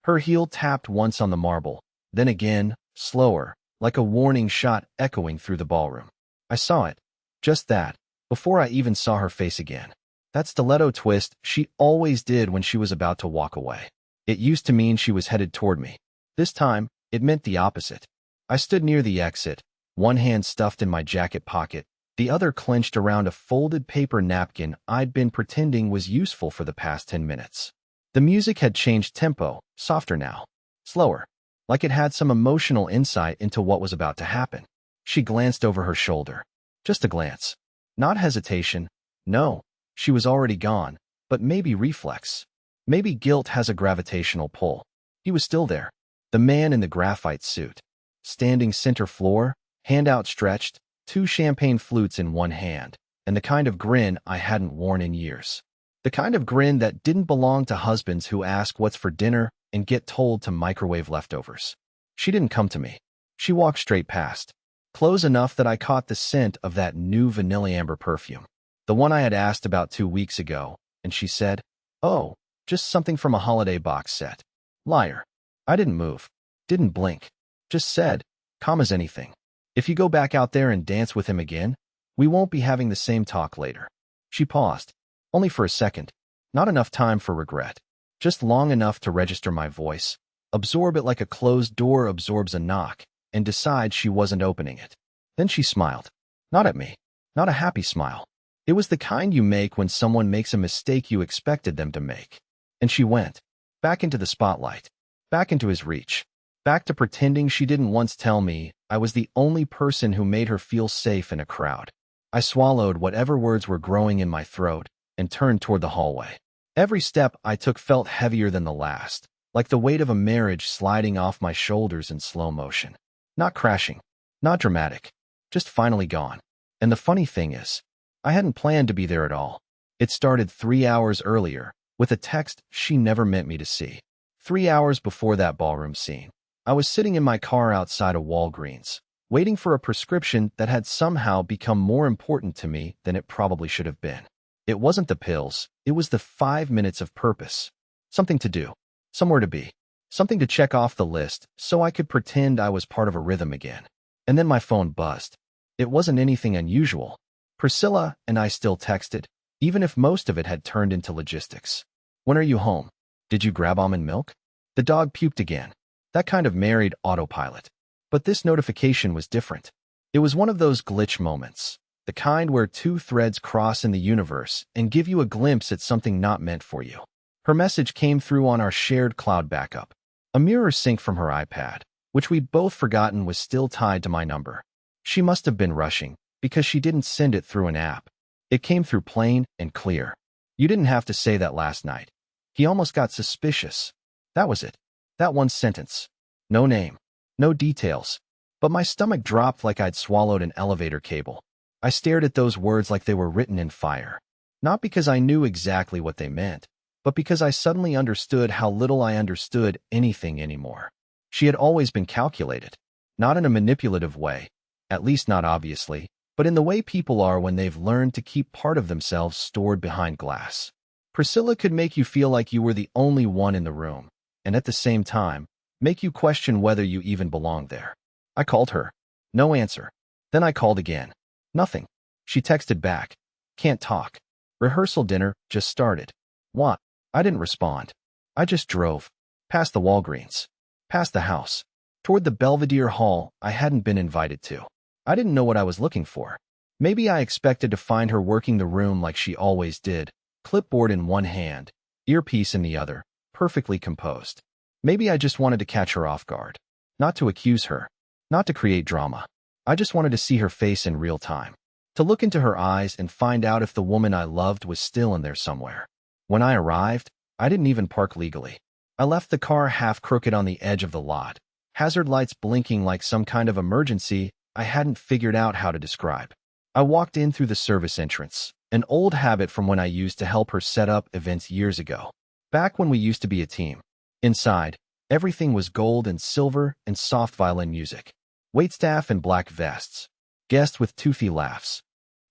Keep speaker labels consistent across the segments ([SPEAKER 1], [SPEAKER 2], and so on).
[SPEAKER 1] Her heel tapped once on the marble, then again, slower, like a warning shot echoing through the ballroom. I saw it. Just that, before I even saw her face again. That stiletto twist she always did when she was about to walk away. It used to mean she was headed toward me. This time, it meant the opposite. I stood near the exit, one hand stuffed in my jacket pocket, the other clenched around a folded paper napkin I'd been pretending was useful for the past 10 minutes. The music had changed tempo, softer now, slower, like it had some emotional insight into what was about to happen. She glanced over her shoulder. Just a glance. Not hesitation. No, she was already gone, but maybe reflex. Maybe guilt has a gravitational pull. He was still there. The man in the graphite suit. Standing center floor, hand outstretched, 2 champagne flutes in one hand, and the kind of grin I hadn't worn in years. The kind of grin that didn't belong to husbands who ask what's for dinner and get told to microwave leftovers. She didn't come to me. She walked straight past, close enough that I caught the scent of that new vanilla amber perfume, the one I had asked about 2 weeks ago, and she said, "Oh, just something from a holiday box set." Liar. I didn't move, didn't blink, just said, calm as anything. "If you go back out there and dance with him again, we won't be having the same talk later." She paused. Only for a second. Not enough time for regret. Just long enough to register my voice, absorb it like a closed door absorbs a knock, and decide she wasn't opening it. Then she smiled. Not at me. Not a happy smile. It was the kind you make when someone makes a mistake you expected them to make. And she went. Back into the spotlight. Back into his reach. Back to pretending she didn't once tell me I was the only person who made her feel safe in a crowd. I swallowed whatever words were growing in my throat and turned toward the hallway. Every step I took felt heavier than the last, like the weight of a marriage sliding off my shoulders in slow motion. Not crashing, not dramatic, just finally gone. And the funny thing is, I hadn't planned to be there at all. It started 3 hours earlier, with a text she never meant me to see. 3 hours before that ballroom scene. I was sitting in my car outside of Walgreens, waiting for a prescription that had somehow become more important to me than it probably should have been. It wasn't the pills, it was the 5 minutes of purpose. Something to do, somewhere to be, something to check off the list so I could pretend I was part of a rhythm again. And then my phone buzzed. It wasn't anything unusual. Priscilla and I still texted, even if most of it had turned into logistics. "When are you home? Did you grab almond milk?" The dog puked again. That kind of married autopilot. But this notification was different. It was one of those glitch moments, the kind where 2 threads cross in the universe and give you a glimpse at something not meant for you. Her message came through on our shared cloud backup, a mirror sync from her iPad, which we'd both forgotten was still tied to my number. She must have been rushing, because she didn't send it through an app. It came through plain and clear. "You didn't have to say that last night." He almost got suspicious. That was it. That one sentence. No name. No details. But my stomach dropped like I'd swallowed an elevator cable. I stared at those words like they were written in fire. Not because I knew exactly what they meant, but because I suddenly understood how little I understood anything anymore. She had always been calculated. Not in a manipulative way, at least not obviously, but in the way people are when they've learned to keep part of themselves stored behind glass. Priscilla could make you feel like you were the only one in the room, and at the same time, make you question whether you even belonged there. I called her. No answer. Then I called again. Nothing. She texted back. "Can't talk. Rehearsal dinner just started." What? I didn't respond. I just drove. Past the Walgreens. Past the house. Toward the Belvedere Hall I hadn't been invited to. I didn't know what I was looking for. Maybe I expected to find her working the room like she always did, clipboard in one hand, earpiece in the other, perfectly composed. Maybe I just wanted to catch her off guard. Not to accuse her. Not to create drama. I just wanted to see her face in real time. To look into her eyes and find out if the woman I loved was still in there somewhere. When I arrived, I didn't even park legally. I left the car half crooked on the edge of the lot, hazard lights blinking like some kind of emergency I hadn't figured out how to describe. I walked in through the service entrance, an old habit from when I used to help her set up events years ago, back when we used to be a team. Inside, everything was gold and silver and soft violin music. Waitstaff in black vests. Guests with toothy laughs.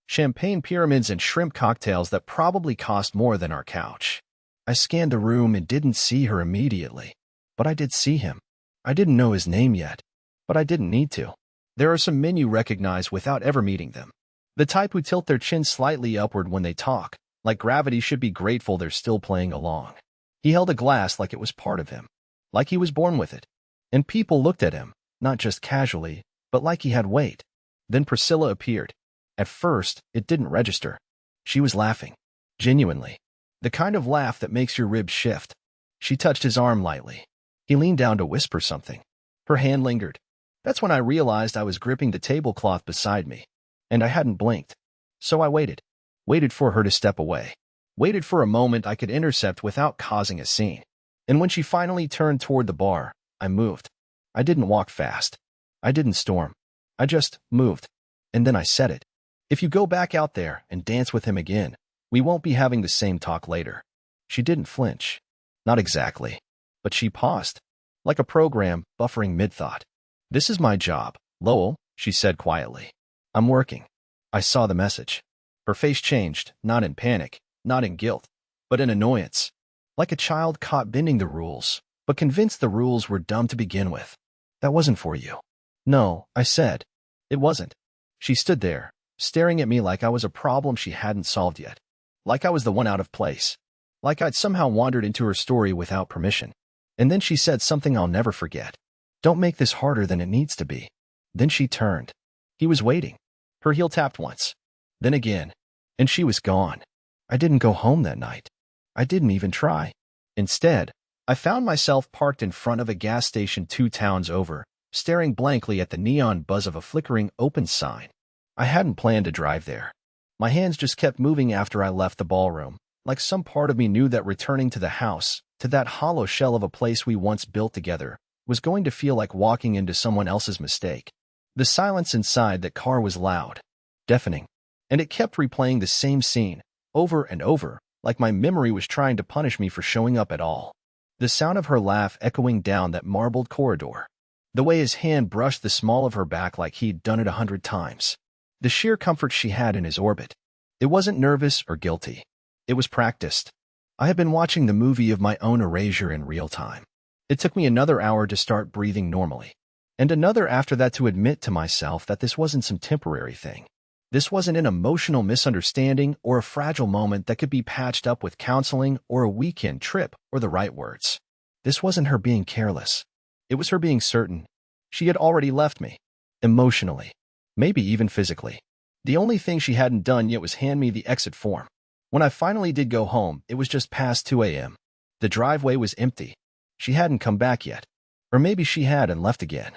[SPEAKER 1] Champagne pyramids and shrimp cocktails that probably cost more than our couch. I scanned the room and didn't see her immediately. But I did see him. I didn't know his name yet, but I didn't need to. There are some men you recognize without ever meeting them. The type who tilt their chin slightly upward when they talk, like gravity should be grateful they're still playing along. He held a glass like it was part of him, like he was born with it. And people looked at him, not just casually, but like he had weight. Then Priscilla appeared. At first, it didn't register. She was laughing. Genuinely. The kind of laugh that makes your ribs shift. She touched his arm lightly. He leaned down to whisper something. Her hand lingered. That's when I realized I was gripping the tablecloth beside me. And I hadn't blinked. So I waited. Waited for her to step away. Waited for a moment I could intercept without causing a scene. And when she finally turned toward the bar, I moved. I didn't walk fast. I didn't storm. I just moved. And then I said it. If you go back out there and dance with him again, we won't be having the same talk later. She didn't flinch. Not exactly. But she paused. Like a program, buffering mid-thought. This is my job, Lowell, she said quietly. I'm working. I saw the message. Her face changed, not in panic, not in guilt, but in annoyance. Like a child caught bending the rules, but convinced the rules were dumb to begin with. That wasn't for you. No, I said. It wasn't. She stood there, staring at me like I was a problem she hadn't solved yet. Like I was the one out of place. Like I'd somehow wandered into her story without permission. And then she said something I'll never forget. Don't make this harder than it needs to be. Then she turned. He was waiting. Her heel tapped once. Then again. And she was gone. I didn't go home that night. I didn't even try. Instead, I found myself parked in front of a gas station 2 towns over, staring blankly at the neon buzz of a flickering open sign. I hadn't planned to drive there. My hands just kept moving after I left the ballroom, like some part of me knew that returning to the house, to that hollow shell of a place we once built together, was going to feel like walking into someone else's mistake. The silence inside that car was loud, deafening, and it kept replaying the same scene, over and over, like my memory was trying to punish me for showing up at all. The sound of her laugh echoing down that marbled corridor. The way his hand brushed the small of her back like he'd done it 100 times. The sheer comfort she had in his orbit. It wasn't nervous or guilty. It was practiced. I had been watching the movie of my own erasure in real time. It took me another hour to start breathing normally. And another after that to admit to myself that this wasn't some temporary thing. This wasn't an emotional misunderstanding or a fragile moment that could be patched up with counseling or a weekend trip or the right words. This wasn't her being careless. It was her being certain. She had already left me. Emotionally. Maybe even physically. The only thing she hadn't done yet was hand me the exit form. When I finally did go home, it was just past 2 a.m. The driveway was empty. She hadn't come back yet. Or maybe she had and left again.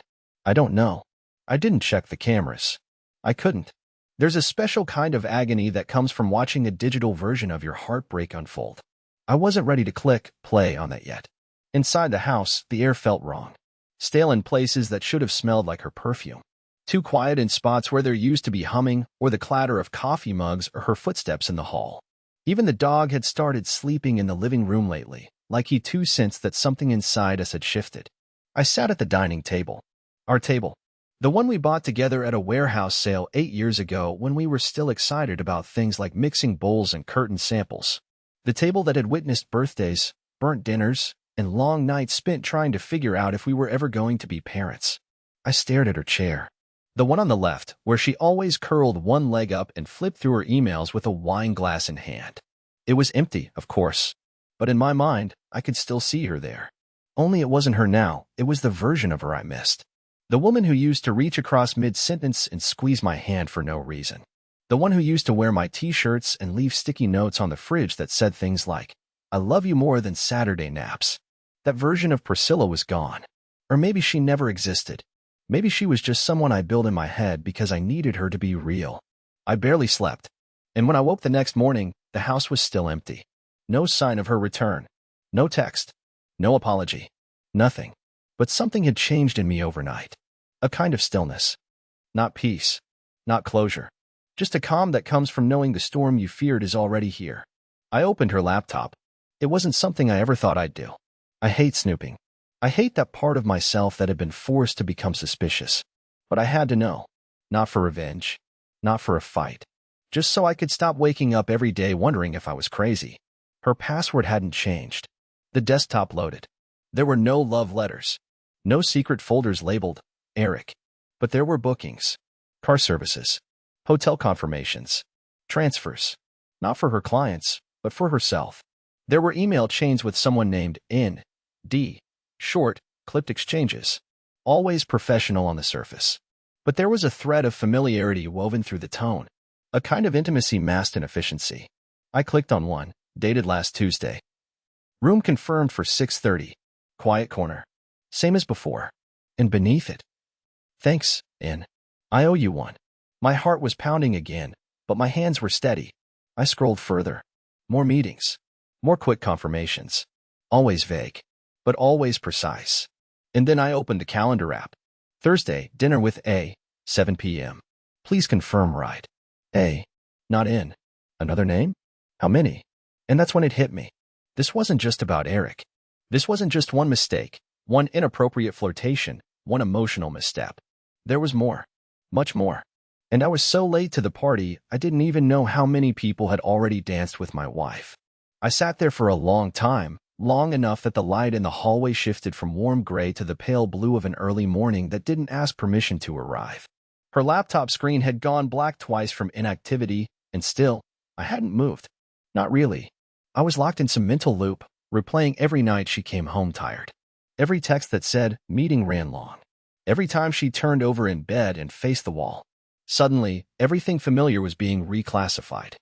[SPEAKER 1] I don't know. I didn't check the cameras. I couldn't. There's a special kind of agony that comes from watching a digital version of your heartbreak unfold. I wasn't ready to click play on that yet. Inside the house, the air felt wrong. Stale in places that should have smelled like her perfume. Too quiet in spots where there used to be humming or the clatter of coffee mugs or her footsteps in the hall. Even the dog had started sleeping in the living room lately, like he too sensed that something inside us had shifted. I sat at the dining table. Our table. The one we bought together at a warehouse sale 8 years ago when we were still excited about things like mixing bowls and curtain samples. The table that had witnessed birthdays, burnt dinners, and long nights spent trying to figure out if we were ever going to be parents. I stared at her chair. The one on the left, where she always curled one leg up and flipped through her emails with a wine glass in hand. It was empty, of course. But in my mind, I could still see her there. Only it wasn't her now, it was the version of her I missed. The woman who used to reach across mid-sentence and squeeze my hand for no reason. The one who used to wear my t-shirts and leave sticky notes on the fridge that said things like, "I love you more than Saturday naps." That version of Priscilla was gone. Or maybe she never existed. Maybe she was just someone I built in my head because I needed her to be real. I barely slept. And when I woke the next morning, the house was still empty. No sign of her return. No text. No apology. Nothing. But something had changed in me overnight. A kind of stillness. Not peace. Not closure. Just a calm that comes from knowing the storm you feared is already here. I opened her laptop. It wasn't something I ever thought I'd do. I hate snooping. I hate that part of myself that had been forced to become suspicious. But I had to know. Not for revenge. Not for a fight. Just so I could stop waking up every day wondering if I was crazy. Her password hadn't changed. The desktop loaded. There were no love letters, no secret folders labeled Eric, but there were bookings, car services, hotel confirmations, transfers, not for her clients, but for herself. There were email chains with someone named N.D., short, clipped exchanges, always professional on the surface. But there was a thread of familiarity woven through the tone, a kind of intimacy masked in efficiency. I clicked on one, dated last Tuesday. Room confirmed for 6:30. Quiet corner. Same as before. And beneath it, thanks, N. I owe you one. My heart was pounding again, but my hands were steady. I scrolled further. More meetings. More quick confirmations. Always vague, but always precise. And then I opened the calendar app. Thursday, dinner with A, 7 p.m. Please confirm right. A. Not in. Another name? How many? And that's when it hit me. This wasn't just about Eric. This wasn't just one mistake, one inappropriate flirtation, one emotional misstep. There was more. Much more. And I was so late to the party, I didn't even know how many people had already danced with my wife. I sat there for a long time, long enough that the light in the hallway shifted from warm gray to the pale blue of an early morning that didn't ask permission to arrive. Her laptop screen had gone black twice from inactivity, and still, I hadn't moved. Not really. I was locked in some mental loop, replaying every night she came home tired. Every text that said, meeting ran long. Every time she turned over in bed and faced the wall. Suddenly, everything familiar was being reclassified.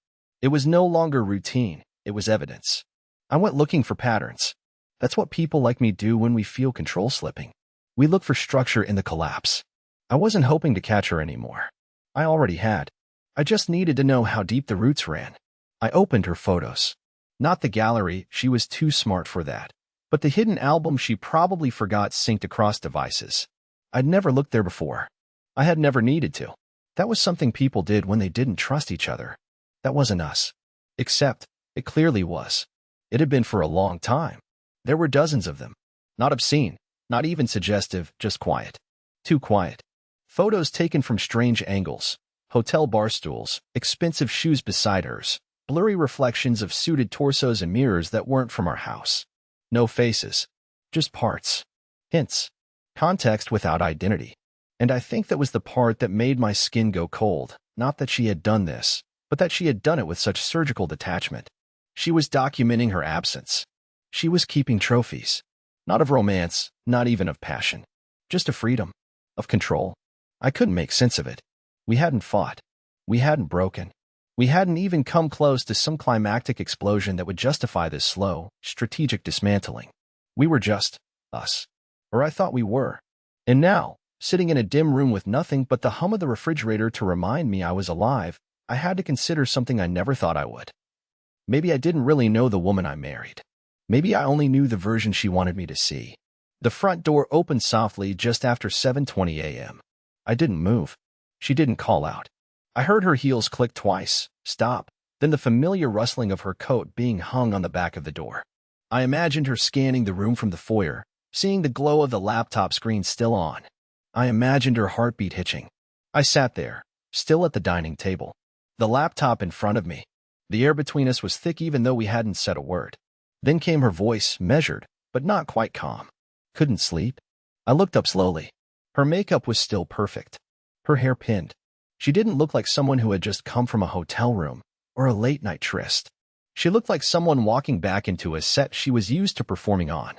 [SPEAKER 1] It was no longer routine, it was evidence. I went looking for patterns. That's what people like me do when we feel control slipping. We look for structure in the collapse. I wasn't hoping to catch her anymore. I already had. I just needed to know how deep the roots ran. I opened her photos. Not the gallery, she was too smart for that. But the hidden album she probably forgot synced across devices. I'd never looked there before. I had never needed to. That was something people did when they didn't trust each other. That wasn't us. Except, it clearly was. It had been for a long time. There were dozens of them. Not obscene, not even suggestive, just quiet. Too quiet. Photos taken from strange angles, hotel bar stools, expensive shoes beside hers, blurry reflections of suited torsos and mirrors that weren't from our house. No faces. Just parts. Hints. Context without identity. And I think that was the part that made my skin go cold, not that she had done this, but that she had done it with such surgical detachment. She was documenting her absence. She was keeping trophies. Not of romance, not even of passion. Just of freedom. Of control. I couldn't make sense of it. We hadn't fought. We hadn't broken. We hadn't even come close to some climactic explosion that would justify this slow, strategic dismantling. We were just us. Or I thought we were. And now, sitting in a dim room with nothing but the hum of the refrigerator to remind me I was alive, I had to consider something I never thought I would. Maybe I didn't really know the woman I married. Maybe I only knew the version she wanted me to see. The front door opened softly just after 7:20 a.m. I didn't move. She didn't call out. I heard her heels click twice, stop, then the familiar rustling of her coat being hung on the back of the door. I imagined her scanning the room from the foyer, seeing the glow of the laptop screen still on. I imagined her heartbeat hitching. I sat there, still at the dining table. The laptop in front of me. The air between us was thick even though we hadn't said a word. Then came her voice, measured, but not quite calm. Couldn't sleep? I looked up slowly. Her makeup was still perfect. Her hair pinned. She didn't look like someone who had just come from a hotel room or a late-night tryst. She looked like someone walking back into a set she was used to performing on.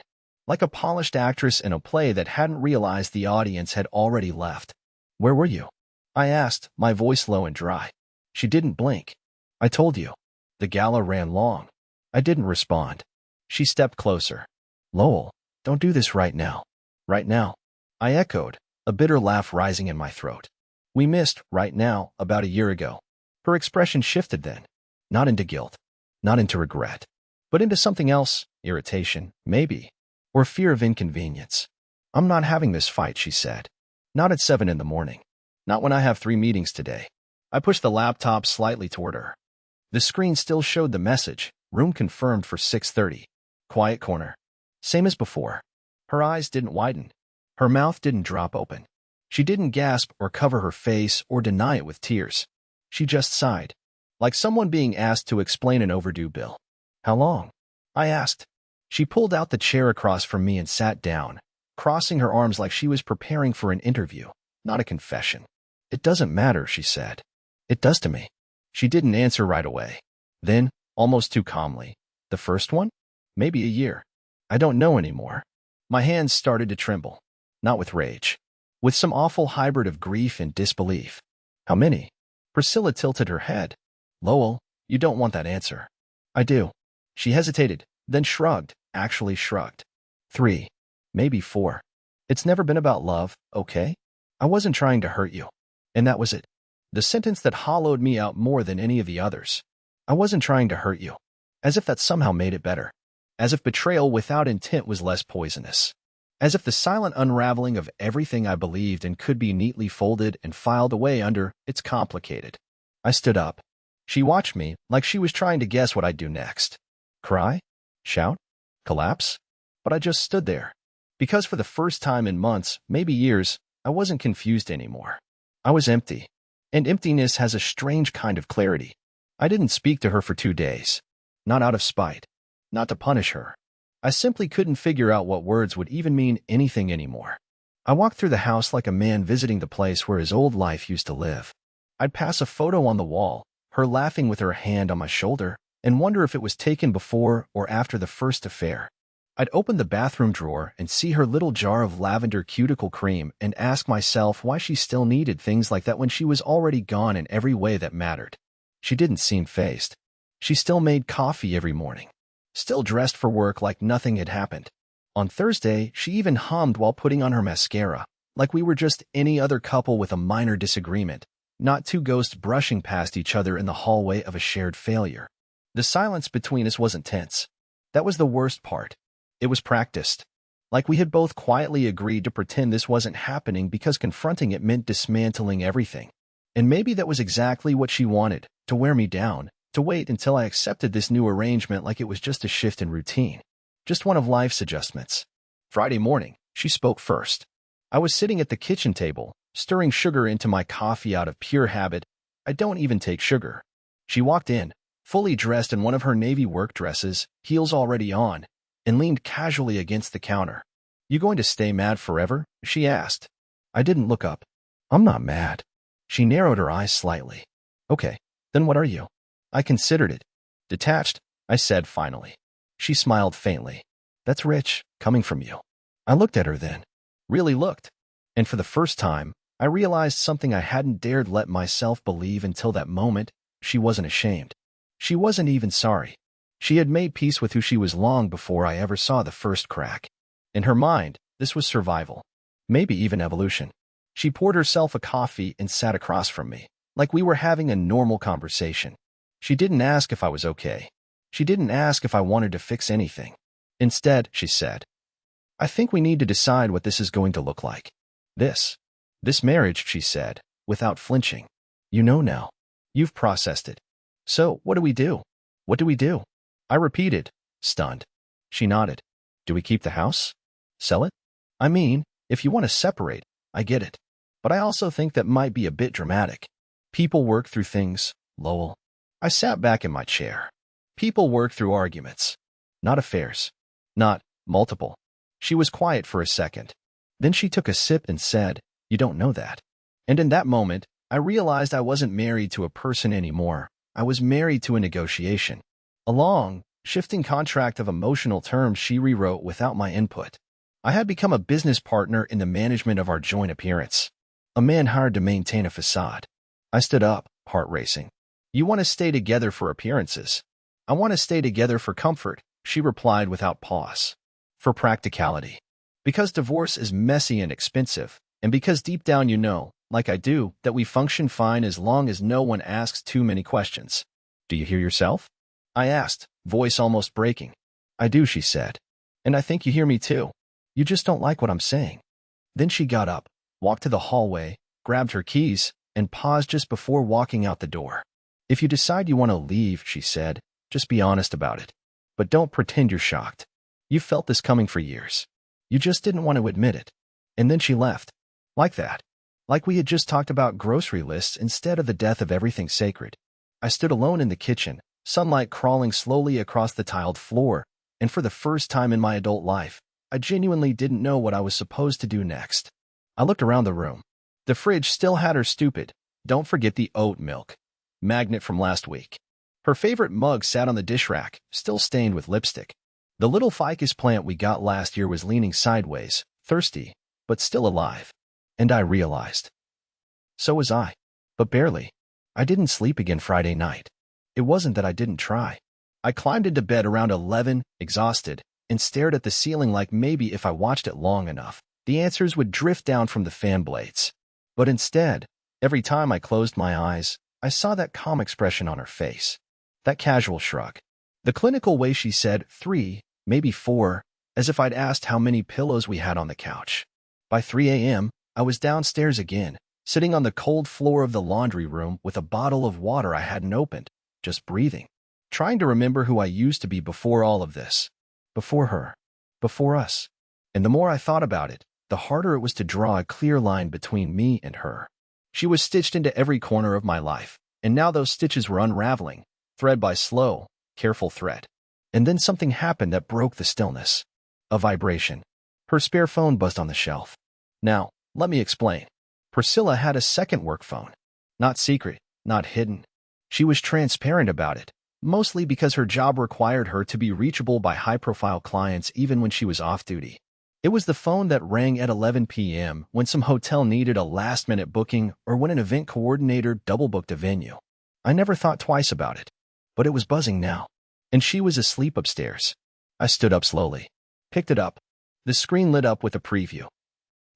[SPEAKER 1] Like a polished actress in a play that hadn't realized the audience had already left. Where were you? I asked, my voice low and dry. She didn't blink. I told you. The gala ran long. I didn't respond. She stepped closer. Lowell, don't do this right now. Right now. I echoed, a bitter laugh rising in my throat. We missed, right now, about a year ago. Her expression shifted then. Not into guilt. Not into regret. But into something else, irritation, maybe. Or fear of inconvenience. I'm not having this fight, she said. Not at 7 in the morning. Not when I have 3 meetings today. I pushed the laptop slightly toward her. The screen still showed the message, room confirmed for 6:30. Quiet corner. Same as before. Her eyes didn't widen. Her mouth didn't drop open. She didn't gasp or cover her face or deny it with tears. She just sighed. Like someone being asked to explain an overdue bill. How long? I asked. She pulled out the chair across from me and sat down, crossing her arms like she was preparing for an interview, not a confession. It doesn't matter, she said. It does to me. She didn't answer right away. Then, almost too calmly, the first one? Maybe a year. I don't know anymore. My hands started to tremble. Not with rage. With some awful hybrid of grief and disbelief. How many? Priscilla tilted her head. Lowell, you don't want that answer. I do. She hesitated, then shrugged, actually shrugged. 3. Maybe 4. It's never been about love, okay? I wasn't trying to hurt you. And that was it. The sentence that hollowed me out more than any of the others. I wasn't trying to hurt you. As if that somehow made it better. As if betrayal without intent was less poisonous. As if the silent unraveling of everything I believed and could be neatly folded and filed away under, it's complicated. I stood up. She watched me like she was trying to guess what I'd do next. Cry? Shout? Collapse? But I just stood there. Because for the first time in months, maybe years, I wasn't confused anymore. I was empty. And emptiness has a strange kind of clarity. I didn't speak to her for 2 days. Not out of spite. Not to punish her. I simply couldn't figure out what words would even mean anything anymore. I walked through the house like a man visiting the place where his old life used to live. I'd pass a photo on the wall, her laughing with her hand on my shoulder, and wonder if it was taken before or after the first affair. I'd open the bathroom drawer and see her little jar of lavender cuticle cream and ask myself why she still needed things like that when she was already gone in every way that mattered. She didn't seem fazed. She still made coffee every morning. Still dressed for work like nothing had happened. On Thursday, she even hummed while putting on her mascara, like we were just any other couple with a minor disagreement, not two ghosts brushing past each other in the hallway of a shared failure. The silence between us wasn't tense. That was the worst part. It was practiced. Like we had both quietly agreed to pretend this wasn't happening because confronting it meant dismantling everything. And maybe that was exactly what she wanted, to wear me down, to wait until I accepted this new arrangement like it was just a shift in routine. Just one of life's adjustments. Friday morning, she spoke first. I was sitting at the kitchen table, stirring sugar into my coffee out of pure habit. I don't even take sugar. She walked in, fully dressed in one of her navy work dresses, heels already on, and leaned casually against the counter. You going to stay mad forever? She asked. I didn't look up. I'm not mad. She narrowed her eyes slightly. Okay, then what are you? I considered it. Detached, I said finally. She smiled faintly. That's rich, coming from you. I looked at her then. Really looked. And for the first time, I realized something I hadn't dared let myself believe until that moment. She wasn't ashamed. She wasn't even sorry. She had made peace with who she was long before I ever saw the first crack. In her mind, this was survival. Maybe even evolution. She poured herself a coffee and sat across from me, like we were having a normal conversation. She didn't ask if I was okay. She didn't ask if I wanted to fix anything. Instead, she said, I think we need to decide what this is going to look like. This marriage, she said, without flinching. You know now. You've processed it. So, what do we do? What do we do? I repeated, stunned. She nodded. Do we keep the house? Sell it? I mean, if you want to separate, I get it. But I also think that might be a bit dramatic. People work through things, Lowell. I sat back in my chair. People work through arguments. Not affairs. Not multiple. She was quiet for a second. Then she took a sip and said, You don't know that. And in that moment, I realized I wasn't married to a person anymore. I was married to a negotiation. A long, shifting contract of emotional terms she rewrote without my input. I had become a business partner in the management of our joint appearance. A man hired to maintain a facade. I stood up, heart racing. You want to stay together for appearances. I want to stay together for comfort, she replied without pause. For practicality. Because divorce is messy and expensive, and because deep down you know, like I do, that we function fine as long as no one asks too many questions. Do you hear yourself? I asked, voice almost breaking. I do, she said. And I think you hear me too. You just don't like what I'm saying. Then she got up, walked to the hallway, grabbed her keys, and paused just before walking out the door. If you decide you want to leave, she said, just be honest about it. But don't pretend you're shocked. You felt this coming for years. You just didn't want to admit it. And then she left. Like that. Like we had just talked about grocery lists instead of the death of everything sacred. I stood alone in the kitchen, sunlight crawling slowly across the tiled floor, and for the first time in my adult life, I genuinely didn't know what I was supposed to do next. I looked around the room. The fridge still had her stupid, "Don't forget the oat milk" magnet from last week. Her favorite mug sat on the dish rack, still stained with lipstick. The little ficus plant we got last year was leaning sideways, thirsty, but still alive. And I realized. So was I. But barely. I didn't sleep again Friday night. It wasn't that I didn't try. I climbed into bed around 11, exhausted, and stared at the ceiling like maybe if I watched it long enough, the answers would drift down from the fan blades. But instead, every time I closed my eyes, I saw that calm expression on her face. That casual shrug. The clinical way she said 3, maybe 4, as if I'd asked how many pillows we had on the couch. By 3 a.m., I was downstairs again, sitting on the cold floor of the laundry room with a bottle of water I hadn't opened, just breathing, trying to remember who I used to be before all of this. Before her. Before us. And the more I thought about it, the harder it was to draw a clear line between me and her. She was stitched into every corner of my life, and now those stitches were unraveling, thread by slow, careful thread. And then something happened that broke the stillness. A vibration. Her spare phone buzzed on the shelf. Now, let me explain. Priscilla had a second work phone. Not secret, not hidden. She was transparent about it, mostly because her job required her to be reachable by high-profile clients even when she was off-duty. It was the phone that rang at 11 p.m. when some hotel needed a last-minute booking or when an event coordinator double-booked a venue. I never thought twice about it, but it was buzzing now, and she was asleep upstairs. I stood up slowly, picked it up. The screen lit up with a preview.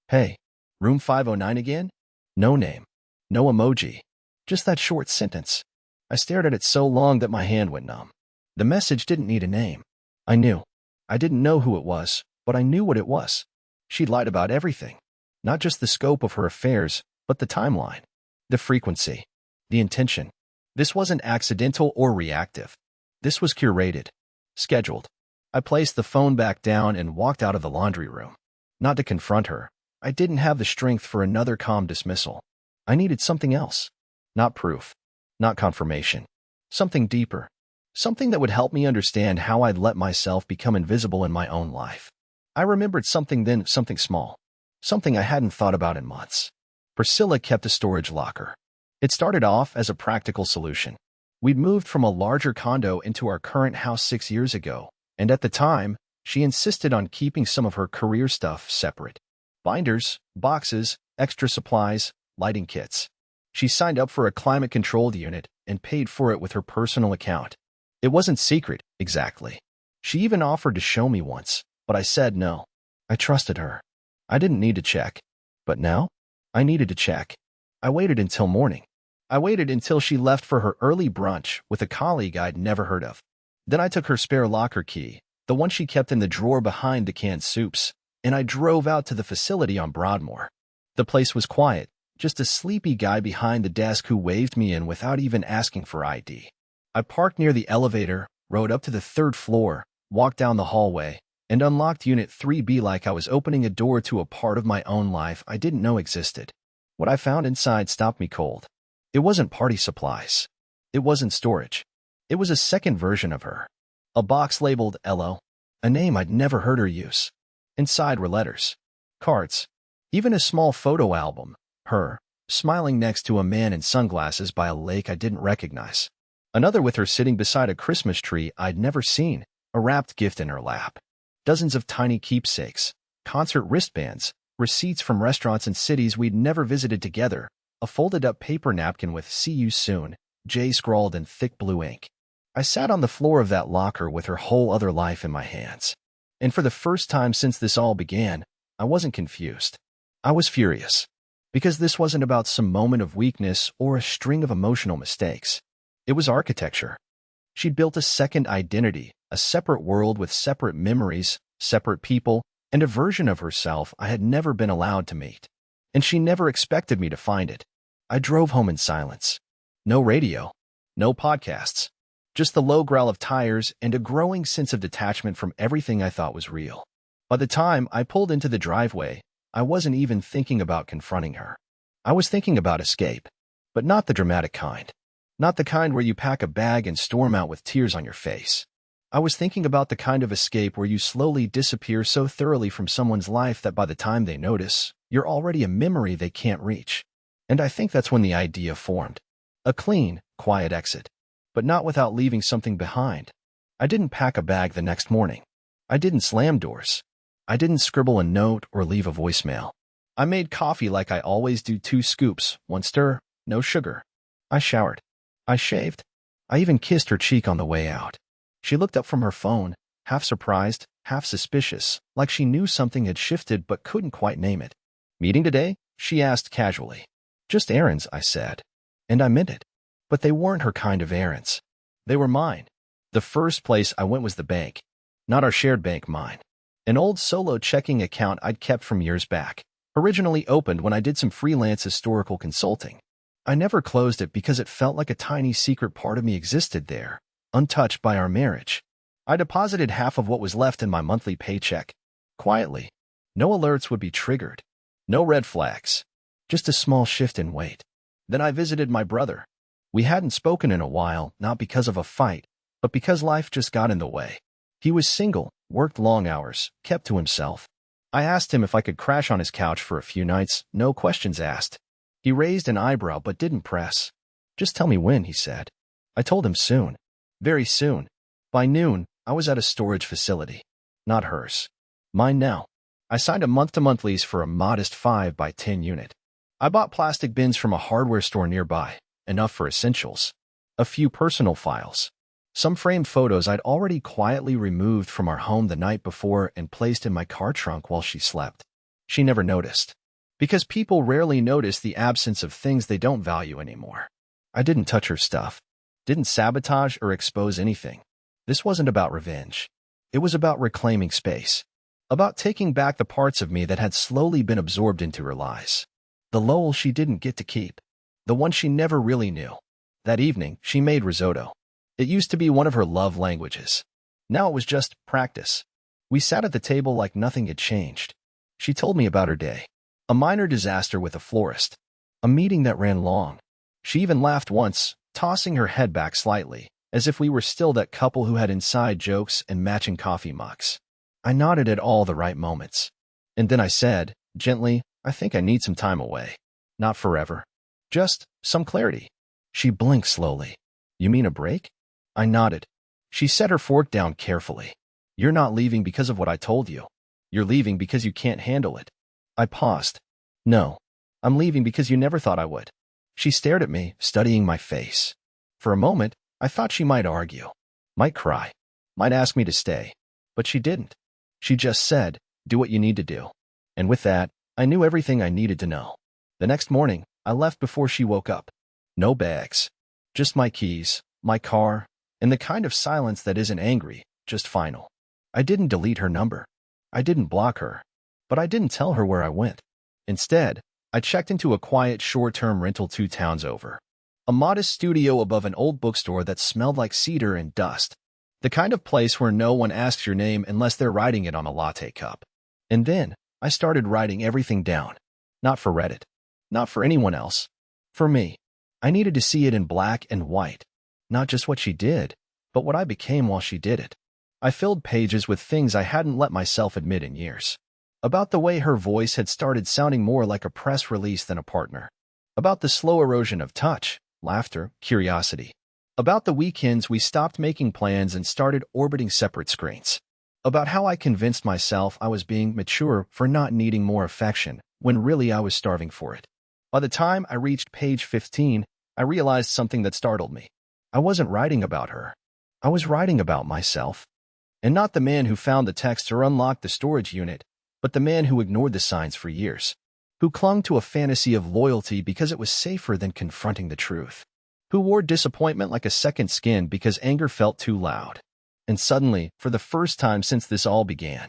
[SPEAKER 1] "Hey, room 509 again?" No name, no emoji, just that short sentence. I stared at it so long that my hand went numb. The message didn't need a name. I knew. I didn't know who it was, but I knew what it was. She'd lied about everything. Not just the scope of her affairs, but the timeline, the frequency, the intention. This wasn't accidental or reactive. This was curated, scheduled. I placed the phone back down and walked out of the laundry room. Not to confront her. I didn't have the strength for another calm dismissal. I needed something else. Not proof. Not confirmation. Something deeper. Something that would help me understand how I'd let myself become invisible in my own life. I remembered something then, something small. Something I hadn't thought about in months. Priscilla kept a storage locker. It started off as a practical solution. We'd moved from a larger condo into our current house 6 years ago, and at the time, she insisted on keeping some of her career stuff separate. Binders, boxes, extra supplies, lighting kits. She signed up for a climate-controlled unit and paid for it with her personal account. It wasn't secret, exactly. She even offered to show me once, but I said no. I trusted her. I didn't need to check. But now, I needed to check. I waited until morning. I waited until she left for her early brunch with a colleague I'd never heard of. Then I took her spare locker key, the one she kept in the drawer behind the canned soups, and I drove out to the facility on Broadmoor. The place was quiet, just a sleepy guy behind the desk who waved me in without even asking for ID. I parked near the elevator, rode up to the 3rd floor, walked down the hallway, and unlocked Unit 3B like I was opening a door to a part of my own life I didn't know existed. What I found inside stopped me cold. It wasn't party supplies. It wasn't storage. It was a second version of her. A box labeled LO, a name I'd never heard her use. Inside were letters, cards, even a small photo album, her, smiling next to a man in sunglasses by a lake I didn't recognize. Another with her sitting beside a Christmas tree I'd never seen, a wrapped gift in her lap. Dozens of tiny keepsakes, concert wristbands, receipts from restaurants and cities we'd never visited together, a folded-up paper napkin with "See you soon," J scrawled in thick blue ink. I sat on the floor of that locker with her whole other life in my hands. And for the first time since this all began, I wasn't confused. I was furious. Because this wasn't about some moment of weakness or a string of emotional mistakes. It was architecture. She'd built a second identity, a separate world with separate memories, separate people, and a version of herself I had never been allowed to meet. And she never expected me to find it. I drove home in silence. No radio. No podcasts. Just the low growl of tires and a growing sense of detachment from everything I thought was real. By the time I pulled into the driveway, I wasn't even thinking about confronting her. I was thinking about escape. But not the dramatic kind. Not the kind where you pack a bag and storm out with tears on your face. I was thinking about the kind of escape where you slowly disappear so thoroughly from someone's life that by the time they notice, you're already a memory they can't reach. And I think that's when the idea formed. A clean, quiet exit. But not without leaving something behind. I didn't pack a bag the next morning. I didn't slam doors. I didn't scribble a note or leave a voicemail. I made coffee like I always do, 2 scoops, 1 stir, no sugar. I showered. I shaved. I even kissed her cheek on the way out. She looked up from her phone, half surprised, half suspicious, like she knew something had shifted but couldn't quite name it. Meeting today? She asked casually. Just errands, I said. And I meant it. But they weren't her kind of errands. They were mine. The first place I went was the bank. Not our shared bank, mine. An old solo checking account I'd kept from years back. Originally opened when I did some freelance historical consulting. I never closed it because it felt like a tiny secret part of me existed there, untouched by our marriage. I deposited half of what was left in my monthly paycheck. Quietly. No alerts would be triggered. No red flags. Just a small shift in weight. Then I visited my brother. We hadn't spoken in a while, not because of a fight, but because life just got in the way. He was single, worked long hours, kept to himself. I asked him if I could crash on his couch for a few nights, no questions asked. He raised an eyebrow but didn't press. Just tell me when, he said. I told him soon. Very soon. By noon, I was at a storage facility. Not hers. Mine now. I signed a month-to-month lease for a modest 5 by 10 unit. I bought plastic bins from a hardware store nearby, enough for essentials. A few personal files. Some framed photos I'd already quietly removed from our home the night before and placed in my car trunk while she slept. She never noticed. Because people rarely notice the absence of things they don't value anymore. I didn't touch her stuff. Didn't sabotage or expose anything. This wasn't about revenge. It was about reclaiming space. About taking back the parts of me that had slowly been absorbed into her lies. The Lowell she didn't get to keep. The one she never really knew. That evening, she made risotto. It used to be one of her love languages. Now it was just practice. We sat at the table like nothing had changed. She told me about her day. A minor disaster with a florist. A meeting that ran long. She even laughed once, tossing her head back slightly, as if we were still that couple who had inside jokes and matching coffee mugs. I nodded at all the right moments. And then I said, gently, I think I need some time away. Not forever. Just some clarity. She blinked slowly. You mean a break? I nodded. She set her fork down carefully. You're not leaving because of what I told you. You're leaving because you can't handle it. I paused. No. I'm leaving because you never thought I would. She stared at me, studying my face. For a moment, I thought she might argue. Might cry. Might ask me to stay. But she didn't. She just said, do what you need to do. And with that, I knew everything I needed to know. The next morning, I left before she woke up. No bags. Just my keys, my car, and the kind of silence that isn't angry, just final. I didn't delete her number. I didn't block her. But I didn't tell her where I went. Instead, I checked into a quiet short-term rental 2 towns over. A modest studio above an old bookstore that smelled like cedar and dust. The kind of place where no one asks your name unless they're writing it on a latte cup. And then, I started writing everything down. Not for Reddit. Not for anyone else. For me. I needed to see it in black and white. Not just what she did, but what I became while she did it. I filled pages with things I hadn't let myself admit in years. About the way her voice had started sounding more like a press release than a partner. About the slow erosion of touch, laughter, curiosity. About the weekends we stopped making plans and started orbiting separate screens. About how I convinced myself I was being mature for not needing more affection, when really I was starving for it. By the time I reached page 15, I realized something that startled me. I wasn't writing about her. I was writing about myself. And not the man who found the text or unlocked the storage unit, but the man who ignored the signs for years. Who clung to a fantasy of loyalty because it was safer than confronting the truth. Who wore disappointment like a second skin because anger felt too loud. And suddenly, for the first time since this all began,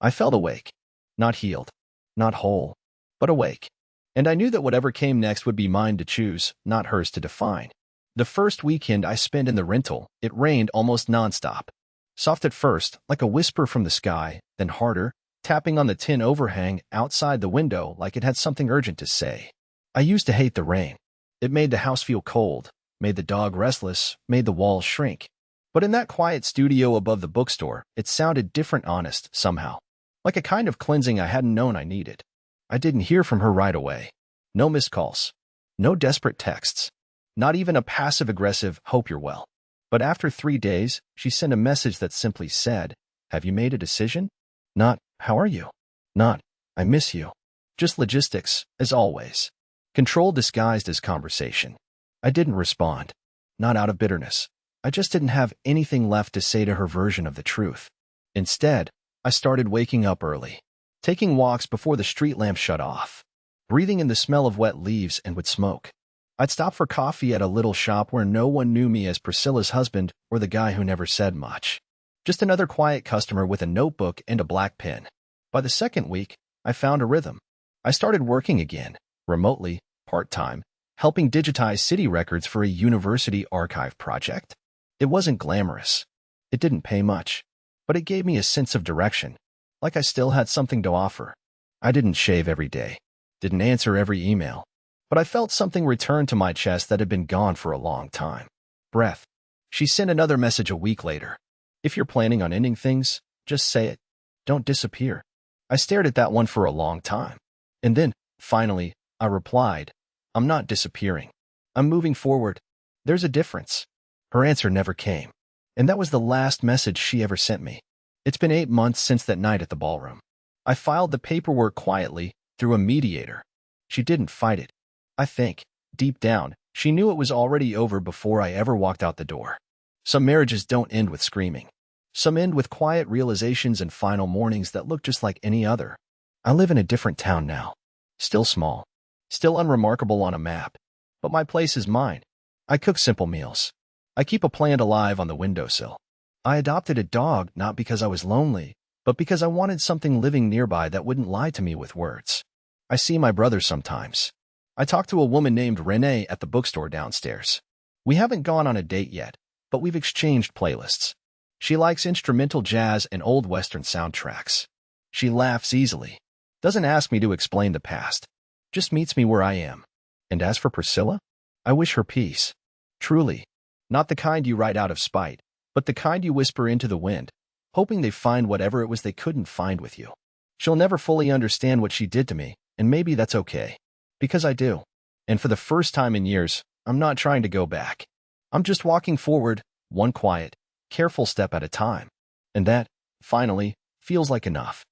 [SPEAKER 1] I felt awake. Not healed. Not whole. But awake. And I knew that whatever came next would be mine to choose, not hers to define. The first weekend I spent in the rental, it rained almost nonstop. Soft at first, like a whisper from the sky, then harder, tapping on the tin overhang outside the window like it had something urgent to say. I used to hate the rain. It made the house feel cold, made the dog restless, made the walls shrink. But in that quiet studio above the bookstore, it sounded different, honest, somehow. Like a kind of cleansing I hadn't known I needed. I didn't hear from her right away. No missed calls. No desperate texts. Not even a passive-aggressive, hope you're well. But after 3 days, she sent a message that simply said, have you made a decision? Not, how are you? Not, I miss you. Just logistics, as always. Control disguised as conversation. I didn't respond. Not out of bitterness. I just didn't have anything left to say to her version of the truth. Instead, I started waking up early, taking walks before the street lamp shut off, breathing in the smell of wet leaves and wood smoke. I'd stop for coffee at a little shop where no one knew me as Priscilla's husband or the guy who never said much. Just another quiet customer with a notebook and a black pen. By the second week, I found a rhythm. I started working again, remotely, part-time, helping digitize city records for a university archive project. It wasn't glamorous. It didn't pay much, but it gave me a sense of direction, like I still had something to offer. I didn't shave every day, didn't answer every email, but I felt something return to my chest that had been gone for a long time. Breath. She sent another message a week later. If you're planning on ending things, just say it. Don't disappear. I stared at that one for a long time. And then, finally, I replied, I'm not disappearing. I'm moving forward. There's a difference. Her answer never came. And that was the last message she ever sent me. It's been 8 months since that night at the ballroom. I filed the paperwork quietly through a mediator. She didn't fight it. I think, deep down, she knew it was already over before I ever walked out the door. Some marriages don't end with screaming. Some end with quiet realizations and final mornings that look just like any other. I live in a different town now. Still small. Still unremarkable on a map. But my place is mine. I cook simple meals. I keep a plant alive on the windowsill. I adopted a dog not because I was lonely, but because I wanted something living nearby that wouldn't lie to me with words. I see my brother sometimes. I talk to a woman named Renee at the bookstore downstairs. We haven't gone on a date yet, but we've exchanged playlists. She likes instrumental jazz and old Western soundtracks. She laughs easily, doesn't ask me to explain the past, just meets me where I am. And as for Priscilla, I wish her peace. Truly. Not the kind you write out of spite, but the kind you whisper into the wind, hoping they find whatever it was they couldn't find with you. She'll never fully understand what she did to me, and maybe that's okay. Because I do. And for the first time in years, I'm not trying to go back. I'm just walking forward, one quiet, careful step at a time. And that, finally, feels like enough.